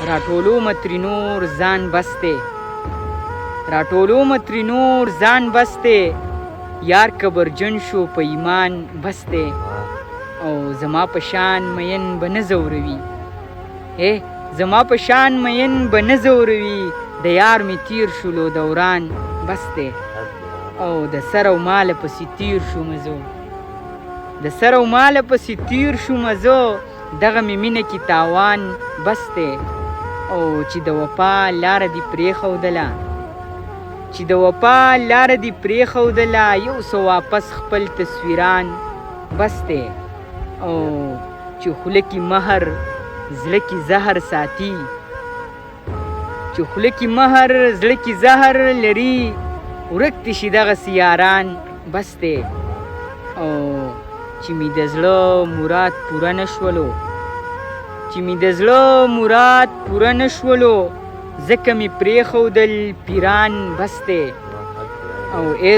راټولو متری نور ځان بسته راټولو متری نور ځان بسته یار کبرجن شو په ایمان بسته او زما په شان مین به نه زوروي زما په شان مین به نه زوروي د یار می تیر شولو دوران بسته او د سر او مال پسې تیر شو مزو د سر او مال پسې تیر شو مزو دغه می مینه کی تاوان بسته او چې د وفا لار دی پرېښودله چې د وفا لار دی پرېښودله یو څه واپس خپل تصویران بسته او چې خوله کې مهر زړه کې زهر ساتي چې خوله کې مهر زړه کې زهر لري ورک دې شي دغسې یاران بسته او چې مې د زړه مراد پوره نه شولو چې مې د زړه مراد پوره نه شولو ځکه مې پرېښودل پیران بسته او ای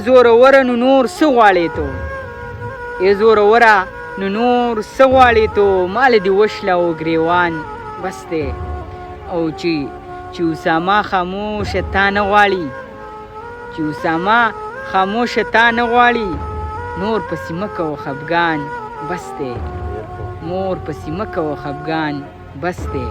زوروره نو نور څه غواړې تو ای زوروره نو نور څه غواړې تو مال دې وشله او ګریوان بسته او چې اسامه خاموشه تا نه غواړي چې اسامه خاموشه تا نه غواړي نور پسې مه کوه خفګان بسته مور پسې مه کوه خفګان بسته